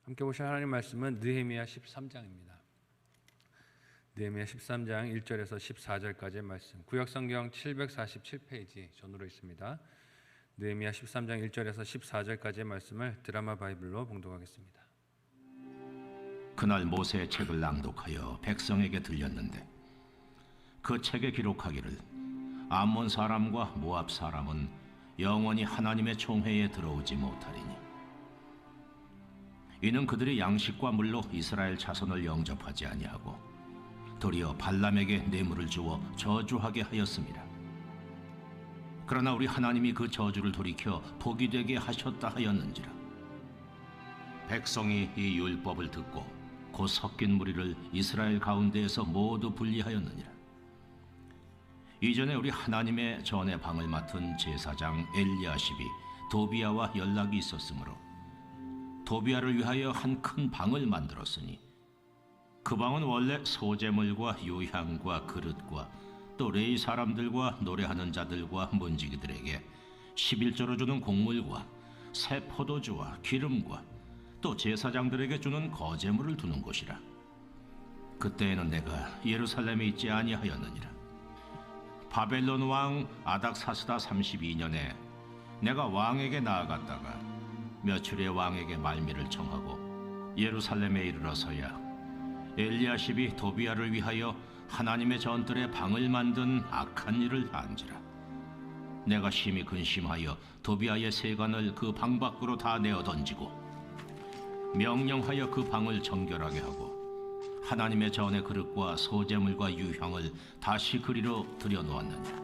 함께 보실 하나님 말씀은 느헤미야 13장입니다. 느헤미야 13장 1절에서 14절까지의 말씀, 구역성경 747페이지 전으로 있습니다. 느헤미야 13장 1절에서 14절까지의 말씀을 드라마 바이블로 봉독하겠습니다. 그날 모세의 책을 낭독하여 백성에게 들렸는데 그 책에 기록하기를 암몬 사람과 모압 사람은 영원히 하나님의 총회에 들어오지 못하리니 이는 그들이 양식과 물로 이스라엘 자손을 영접하지 아니하고 도리어 발람에게 뇌물을 주어 저주하게 하였습니다. 그러나 우리 하나님이 그 저주를 돌이켜 복이 되게 하셨다 하였는지라. 백성이 이 율법을 듣고 곧 섞인 무리를 이스라엘 가운데에서 모두 분리하였느니라. 이전에 우리 하나님의 전의 방을 맡은 제사장 엘리야십이 도비야와 연락이 있었으므로 도비야를 위하여 한 큰 방을 만들었으니 그 방은 원래 소재물과 유향과 그릇과 또 레위 사람들과 노래하는 자들과 문지기들에게 11조로 주는 곡물과 새 포도주와 기름과 또 제사장들에게 주는 거제물을 두는 곳이라. 그때에는 내가 예루살렘에 있지 아니하였느니라. 바벨론 왕 아닥사스다 32년에 내가 왕에게 나아갔다가 며칠에 왕에게 말미를 청하고 예루살렘에 이르러서야 엘리야십이 도비야를 위하여 하나님의 전뜰에 방을 만든 악한 일을 한지라. 내가 심히 근심하여 도비야의 세간을 그 방 밖으로 다 내어 던지고 명령하여 그 방을 정결하게 하고 하나님의 전의 그릇과 소재물과 유향을 다시 그리로 들여놓았느니라.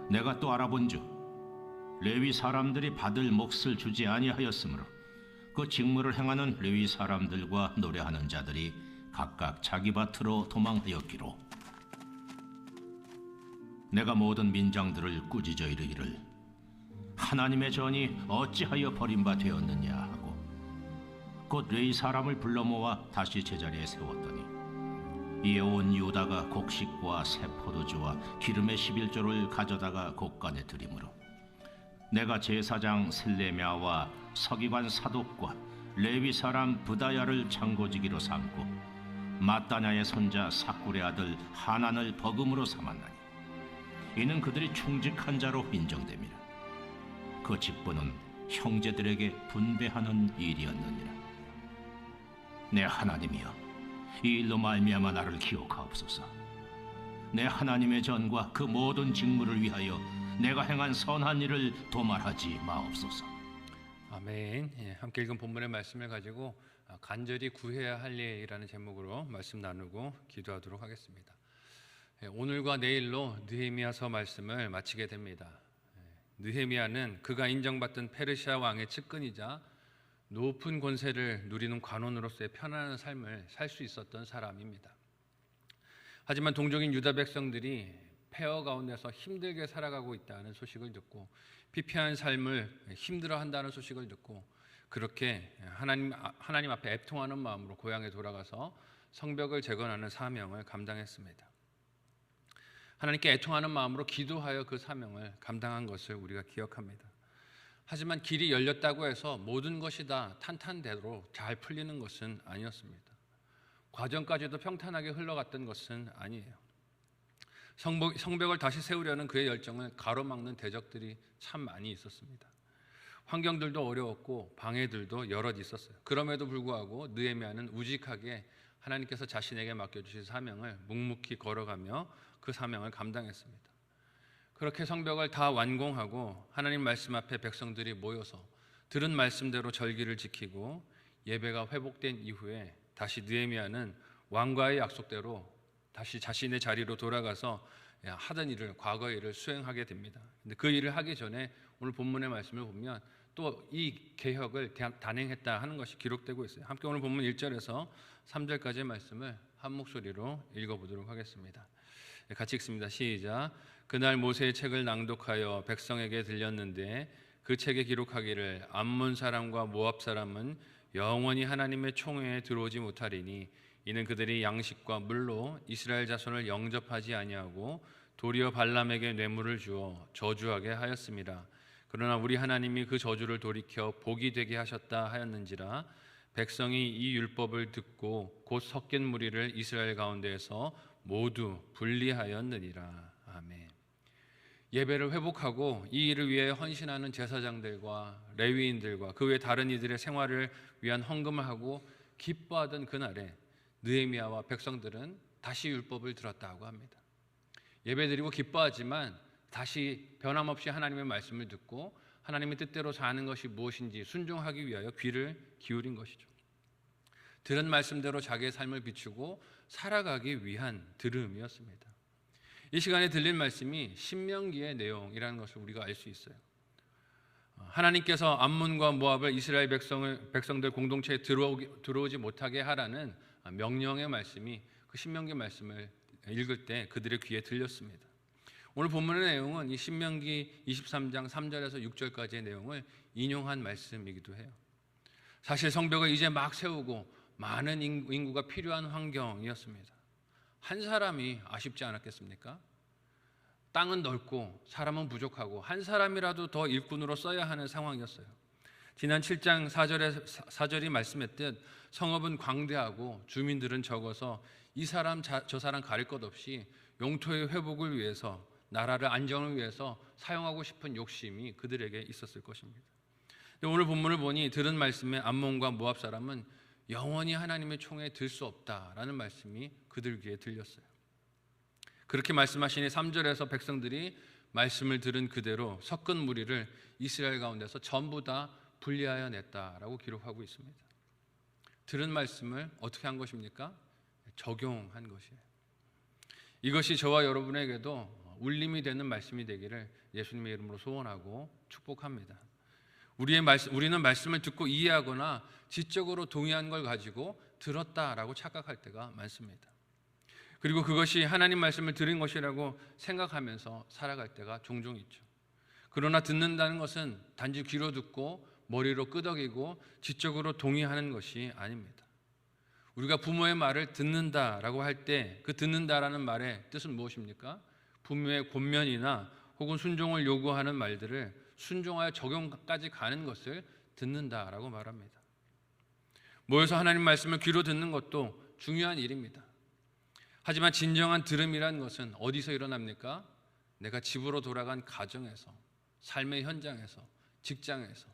내가 또 알아본즉 레위 사람들이 받을 몫을 주지 아니하였으므로 그 직무를 행하는 레위 사람들과 노래하는 자들이 각각 자기 밭으로 도망하였기로 내가 모든 민장들을 꾸짖어 이르기를 하나님의 전이 어찌하여 버림받되었느냐 하고 곧 레위 사람을 불러 모아 다시 제자리에 세웠더니 이에 온 유다가 곡식과 새 포도주와 기름의 11조를 가져다가 곡간에 들이므로 내가 제사장 셀레미야와 서기관 사독과 레위 사람 부다야를 창고지기로 삼고 마따냐의 손자 사꿀의 아들 하난을 버금으로 삼았나니 이는 그들이 충직한 자로 인정됨이라. 그 직분은 형제들에게 분배하는 일이었느니라. 내 하나님이여, 이 일로 말미암아 나를 기억하옵소서. 내 하나님의 전과 그 모든 직무를 위하여 내가 행한 선한 일을 도말하지 마옵소서. 아멘. 함께 읽은 본문의 말씀을 가지고 간절히 구해야 할 일이라는 제목으로 말씀 나누고 기도하도록 하겠습니다. 오늘과 내일로 느헤미야서 말씀을 마치게 됩니다. 느헤미야는 그가 인정받던 페르시아 왕의 측근이자 높은 권세를 누리는 관원으로서의 편안한 삶을 살 수 있었던 사람입니다. 하지만 동족인 유다 백성들이 폐허 가운데서 힘들게 살아가고 있다는 소식을 듣고 피폐한 삶을 힘들어한다는 소식을 듣고 그렇게 하나님 앞에 애통하는 마음으로 고향에 돌아가서 성벽을 재건하는 사명을 감당했습니다. 하나님께 애통하는 마음으로 기도하여 그 사명을 감당한 것을 우리가 기억합니다. 하지만 길이 열렸다고 해서 모든 것이 다 탄탄대로 잘 풀리는 것은 아니었습니다. 과정까지도 평탄하게 흘러갔던 것은 아니에요. 성벽을 다시 세우려는 그의 열정을 가로막는 대적들이 참 많이 있었습니다. 환경들도 어려웠고 방해들도 여럿 있었어요. 그럼에도 불구하고 느헤미야는 우직하게 하나님께서 자신에게 맡겨주신 사명을 묵묵히 걸어가며 그 사명을 감당했습니다. 그렇게 성벽을 다 완공하고 하나님 말씀 앞에 백성들이 모여서 들은 말씀대로 절기를 지키고 예배가 회복된 이후에 다시 느헤미야는 왕과의 약속대로 다시 자신의 자리로 돌아가서 하던 일을, 과거의 일을 수행하게 됩니다. 근데 그 일을 하기 전에 오늘 본문의 말씀을 보면 또 이 개혁을 단행했다 하는 것이 기록되고 있어요. 함께 오늘 본문 1절에서 3절까지의 말씀을 한 목소리로 읽어보도록 하겠습니다. 같이 읽습니다. 시작. 그날 모세의 책을 낭독하여 백성에게 들렸는데 그 책에 기록하기를 암몬 사람과 모압 사람은 영원히 하나님의 총회에 들어오지 못하리니 이는 그들이 양식과 물로 이스라엘 자손을 영접하지 아니하고 도리어 발람에게 뇌물을 주어 저주하게 하였습니다. 그러나 우리 하나님이 그 저주를 돌이켜 복이 되게 하셨다 하였는지라. 백성이 이 율법을 듣고 곧 섞인 무리를 이스라엘 가운데에서 모두 분리하였느니라. 아멘. 예배를 회복하고 이 일을 위해 헌신하는 제사장들과 레위인들과 그 외 다른 이들의 생활을 위한 헌금을 하고 기뻐하던 그날에 느헤미야와 백성들은 다시 율법을 들었다고 합니다. 예배드리고 기뻐하지만 다시 변함없이 하나님의 말씀을 듣고 하나님의 뜻대로 사는 것이 무엇인지 순종하기 위하여 귀를 기울인 것이죠. 들은 말씀대로 자기의 삶을 비추고 살아가기 위한 들음이었습니다. 이 시간에 들릴 말씀이 신명기의 내용이라는 것을 우리가 알 수 있어요. 하나님께서 암몬과 모압을 이스라엘 백성들 공동체에 들어오지 못하게 하라는 명령의 말씀이 그 신명기 말씀을 읽을 때 그들의 귀에 들렸습니다. 오늘 본문의 내용은 이 신명기 23장 3절에서 6절까지의 내용을 인용한 말씀이기도 해요. 사실 성벽을 이제 막 세우고 많은 인구가 필요한 환경이었습니다. 한 사람이 아쉽지 않았겠습니까? 땅은 넓고 사람은 부족하고 한 사람이라도 더 일꾼으로 써야 하는 상황이었어요. 지난 7장 4절이 말씀했듯 성읍은 광대하고 주민들은 적어서 이 사람 저 사람 가릴 것 없이 영토의 회복을 위해서 나라를 안정을 위해서 사용하고 싶은 욕심이 그들에게 있었을 것입니다. 오늘 본문을 보니 들은 말씀에 암몬과 모압 사람은 영원히 하나님의 총에 들 수 없다라는 말씀이 그들 귀에 들렸어요. 그렇게 말씀하시니 3절에서 백성들이 말씀을 들은 그대로 섞은 무리를 이스라엘 가운데서 전부 다 분리하여 냈다라고 기록하고 있습니다. 들은 말씀을 어떻게 한 것입니까? 적용한 것이에요. 이것이 저와 여러분에게도 울림이 되는 말씀이 되기를 예수님의 이름으로 소원하고 축복합니다. 우리는 말씀을 듣고 이해하거나 지적으로 동의한 걸 가지고 들었다라고 착각할 때가 많습니다. 그리고 그것이 하나님 말씀을 들은 것이라고 생각하면서 살아갈 때가 종종 있죠. 그러나 듣는다는 것은 단지 귀로 듣고 머리로 끄덕이고 지적으로 동의하는 것이 아닙니다. 우리가 부모의 말을 듣는다라고 할 때 그 듣는다라는 말의 뜻은 무엇입니까? 부모의 권면이나 혹은 순종을 요구하는 말들을 순종하여 적용까지 가는 것을 듣는다라고 말합니다. 모여서 하나님 말씀을 귀로 듣는 것도 중요한 일입니다. 하지만 진정한 들음이라는 것은 어디서 일어납니까? 내가 집으로 돌아간 가정에서, 삶의 현장에서, 직장에서,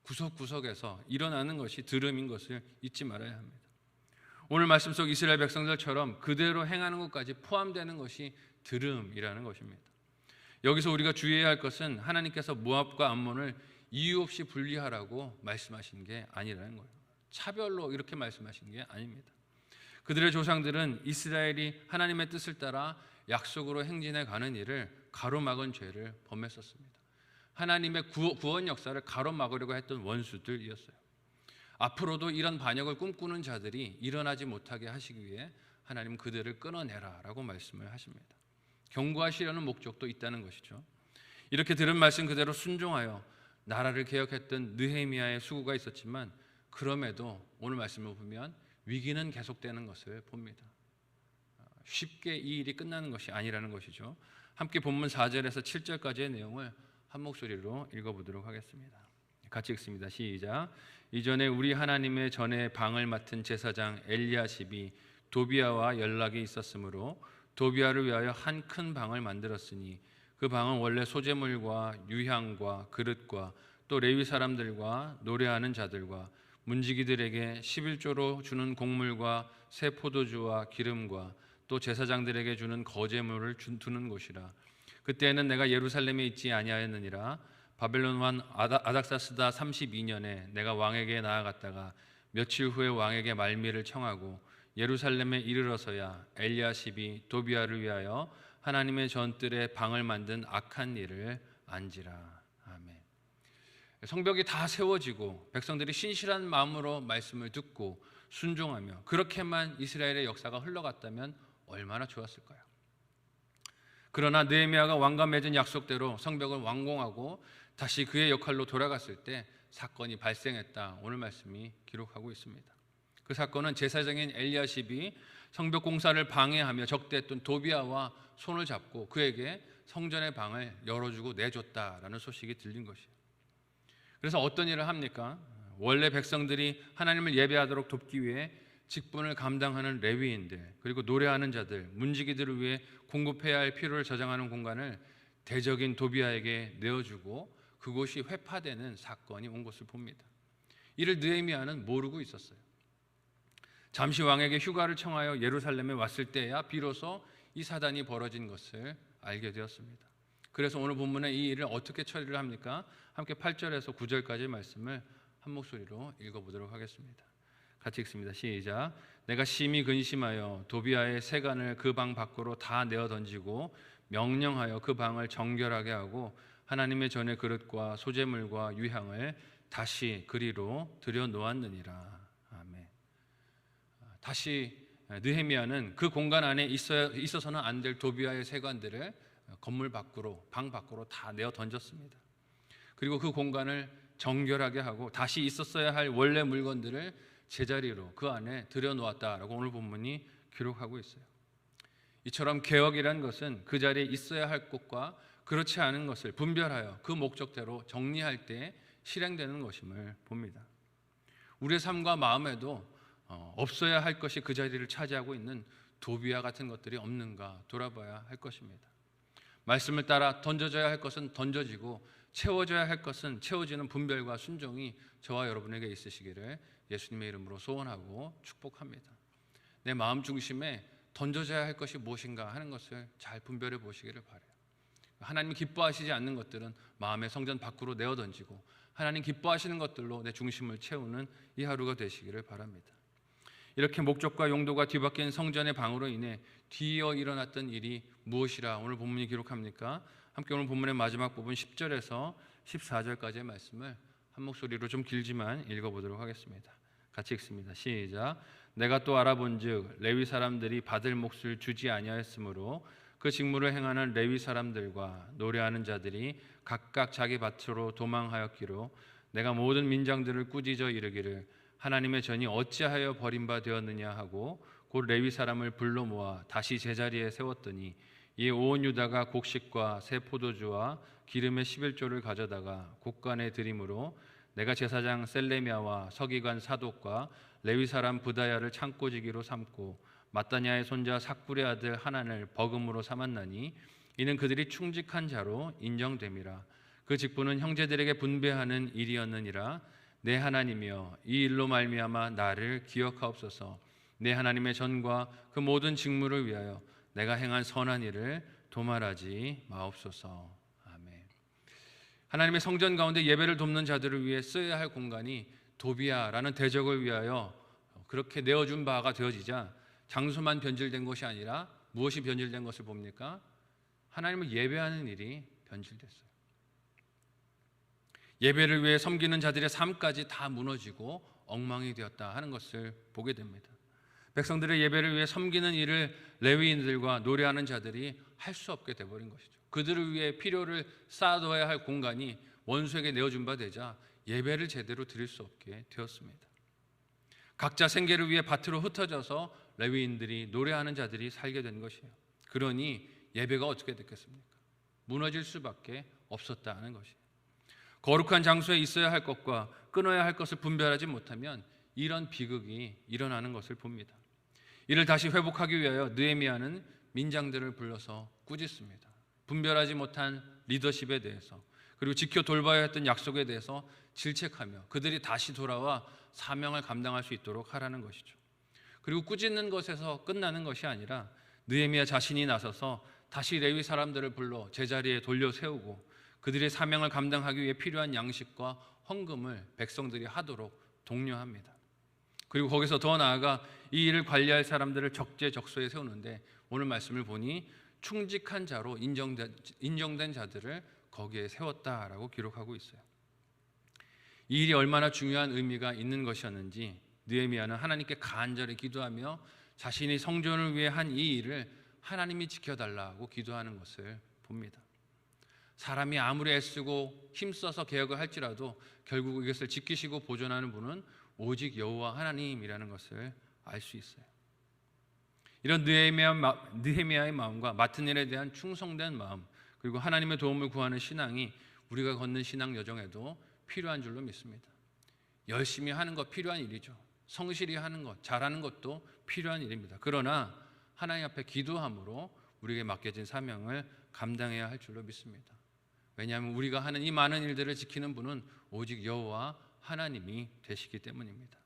구석구석에서 일어나는 것이 들음인 것을 잊지 말아야 합니다. 오늘 말씀 속 이스라엘 백성들처럼 그대로 행하는 것까지 포함되는 것이 들음이라는 것입니다. 여기서 우리가 주의해야 할 것은 하나님께서 모압과 암몬을 이유 없이 분리하라고 말씀하신 게 아니라는 거예요. 차별로 이렇게 말씀하신 게 아닙니다. 그들의 조상들은 이스라엘이 하나님의 뜻을 따라 약속으로 행진해 가는 일을 가로막은 죄를 범했었습니다. 하나님의 구원 역사를 가로막으려고 했던 원수들이었어요. 앞으로도 이런 반역을 꿈꾸는 자들이 일어나지 못하게 하시기 위해 하나님 그들을 끊어내라라고 말씀을 하십니다. 경고하시려는 목적도 있다는 것이죠. 이렇게 들은 말씀 그대로 순종하여 나라를 개혁했던 느헤미야의 수고가 있었지만 그럼에도 오늘 말씀을 보면 위기는 계속되는 것을 봅니다. 쉽게 이 일이 끝나는 것이 아니라는 것이죠. 함께 본문 4절에서 7절까지의 내용을 한 목소리로 읽어보도록 하겠습니다. 같이 읽습니다. 시작. 이전에 우리 하나님의 전에 방을 맡은 제사장 엘리야십이 도비아와 연락이 있었으므로 도비아를 위하여 한 큰 방을 만들었으니 그 방은 원래 소재물과 유향과 그릇과 또 레위 사람들과 노래하는 자들과 문지기들에게 11조로 주는 곡물과 새 포도주와 기름과 또 제사장들에게 주는 거제물을 두는 곳이라. 그때에는 내가 예루살렘에 있지 아니하였느니라. 바벨론 왕 아닥사스다 32년에 내가 왕에게 나아갔다가 며칠 후에 왕에게 말미를 청하고 예루살렘에 이르러서야 엘리야십이 도비아를 위하여 하나님의 전뜰에 방을 만든 악한 일을 안지라. 아멘. 성벽이 다 세워지고 백성들이 신실한 마음으로 말씀을 듣고 순종하며 그렇게만 이스라엘의 역사가 흘러갔다면 얼마나 좋았을까요? 그러나 느헤미야가 왕과 맺은 약속대로 성벽을 완공하고 다시 그의 역할로 돌아갔을 때 사건이 발생했다. 오늘 말씀이 기록하고 있습니다. 그 사건은 제사장인 엘리야십이 성벽 공사를 방해하며 적대했던 도비아와 손을 잡고 그에게 성전의 방을 열어주고 내줬다라는 소식이 들린 것이에요. 그래서 어떤 일을 합니까? 원래 백성들이 하나님을 예배하도록 돕기 위해 직분을 감당하는 레위인들, 그리고 노래하는 자들, 문지기들을 위해 공급해야 할 필요를 저장하는 공간을 대적인 도비아에게 내어주고 그곳이 회파되는 사건이 온 것을 봅니다. 이를 느헤미야는 모르고 있었어요. 잠시 왕에게 휴가를 청하여 예루살렘에 왔을 때야 비로소 이 사단이 벌어진 것을 알게 되었습니다. 그래서 오늘 본문에 이 일을 어떻게 처리를 합니까? 함께 8절에서 9절까지의 말씀을 한 목소리로 읽어보도록 하겠습니다. 같이 읽습니다. 시작. 내가 심히 근심하여 도비아의 세간을 그 방 밖으로 다 내어 던지고 명령하여 그 방을 정결하게 하고 하나님의 전의 그릇과 소재물과 유향을 다시 그리로 들여 놓았느니라. 아멘. 다시 느헤미야는 그 공간 안에 있어서는 안 될 도비아의 세관들을 건물 밖으로, 방 밖으로 다 내어 던졌습니다. 그리고 그 공간을 정결하게 하고 다시 있었어야 할 원래 물건들을 제자리로 그 안에 들여놓았다라고 오늘 본문이 기록하고 있어요. 이처럼 개혁이라는 것은 그 자리에 있어야 할 것과 그렇지 않은 것을 분별하여 그 목적대로 정리할 때 실행되는 것임을 봅니다. 우리의 삶과 마음에도 없어야 할 것이 그 자리를 차지하고 있는 도비아 같은 것들이 없는가 돌아봐야 할 것입니다. 말씀을 따라 던져져야 할 것은 던져지고 채워져야 할 것은 채워지는 분별과 순종이 저와 여러분에게 있으시기를 예수님의 이름으로 소원하고 축복합니다. 내 마음 중심에 던져져야 할 것이 무엇인가 하는 것을 잘 분별해 보시기를 바라요. 하나님이 기뻐하시지 않는 것들은 마음의 성전 밖으로 내어 던지고 하나님 기뻐하시는 것들로 내 중심을 채우는 이 하루가 되시기를 바랍니다. 이렇게 목적과 용도가 뒤바뀐 성전의 방으로 인해 뒤이어 일어났던 일이 무엇이라 오늘 본문이 기록합니까? 함께 오늘 본문의 마지막 부분 10절에서 14절까지의 말씀을 한 목소리로 좀 길지만 읽어보도록 하겠습니다. 같이 읽습니다. 시작. 내가 또 알아본즉 레위 사람들이 받을 몫을 주지 아니하였으므로 그 직무를 행하는 레위 사람들과 노래하는 자들이 각각 자기 밭으로 도망하였기로 내가 모든 민장들을 꾸짖어 이르기를 하나님의 전이 어찌하여 버림바 되었느냐 하고 곧 레위 사람을 불러 모아 다시 제자리에 세웠더니 이 온 유다가 곡식과 새 포도주와 기름의 11조를 가져다가 곡간에 드림으로 내가 제사장 셀레미야와 서기관 사독과 레위 사람 부다야를 창고지기로 삼고 마따냐의 손자 삭불의 아들 하난을 버금으로 삼았나니 이는 그들이 충직한 자로 인정됨이라. 그 직분은 형제들에게 분배하는 일이었느니라. 내 하나님이여 이 일로 말미암아 나를 기억하옵소서. 내 하나님의 전과 그 모든 직무를 위하여 내가 행한 선한 일을 도말하지 마옵소서. 아멘. 하나님의 성전 가운데 예배를 돕는 자들을 위해 써야 할 공간이 도비아라는 대적을 위하여 그렇게 내어준 바가 되어지자 장소만 변질된 것이 아니라 무엇이 변질된 것을 봅니까? 하나님을 예배하는 일이 변질됐어요. 예배를 위해 섬기는 자들의 삶까지 다 무너지고 엉망이 되었다 하는 것을 보게 됩니다. 백성들의 예배를 위해 섬기는 일을 레위인들과 노래하는 자들이 할 수 없게 되어버린 것이죠. 그들을 위해 필요를 쌓아둬야 할 공간이 원수에게 내어준 바 되자 예배를 제대로 드릴 수 없게 되었습니다. 각자 생계를 위해 밭으로 흩어져서 레위인들이 노래하는 자들이 살게 된 것이에요. 그러니 예배가 어떻게 됐겠습니까? 무너질 수밖에 없었다 하는 것이에요. 거룩한 장소에 있어야 할 것과 끊어야 할 것을 분별하지 못하면 이런 비극이 일어나는 것을 봅니다. 이를 다시 회복하기 위하여 느헤미야는 민장들을 불러서 꾸짖습니다. 분별하지 못한 리더십에 대해서 그리고 지켜 돌봐야 했던 약속에 대해서 질책하며 그들이 다시 돌아와 사명을 감당할 수 있도록 하라는 것이죠. 그리고 꾸짖는 것에서 끝나는 것이 아니라 느헤미야 자신이 나서서 다시 레위 사람들을 불러 제자리에 돌려 세우고 그들의 사명을 감당하기 위해 필요한 양식과 헌금을 백성들이 하도록 독려합니다. 그리고 거기서 더 나아가 이 일을 관리할 사람들을 적재적소에 세우는데 오늘 말씀을 보니 충직한 자로 인정된 자들을 거기에 세웠다라고 기록하고 있어요. 이 일이 얼마나 중요한 의미가 있는 것이었는지 느헤미야는 하나님께 간절히 기도하며 자신이 성전을 위해 한 이 일을 하나님이 지켜달라고 기도하는 것을 봅니다. 사람이 아무리 애쓰고 힘써서 개혁을 할지라도 결국 이것을 지키시고 보존하는 분은 오직 여호와 하나님이라는 것을 알 수 있어요. 이런 느헤미야의 마음과 맡은 일에 대한 충성된 마음 그리고 하나님의 도움을 구하는 신앙이 우리가 걷는 신앙 여정에도 필요한 줄로 믿습니다. 열심히 하는 것 필요한 일이죠. 성실히 하는 것, 잘하는 것도 필요한 일입니다. 그러나 하나님 앞에 기도함으로 우리에게 맡겨진 사명을 감당해야 할 줄로 믿습니다. 왜냐하면 우리가 하는 이 많은 일들을 지키는 분은 오직 여호와 하나님이 되시기 때문입니다.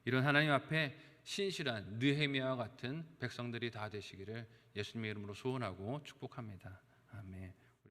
이런 하나님 앞에 신실한 느헤미야와 같은 백성들이 다 되시기를 예수님의 이름으로 소원하고 축복합니다. 아멘.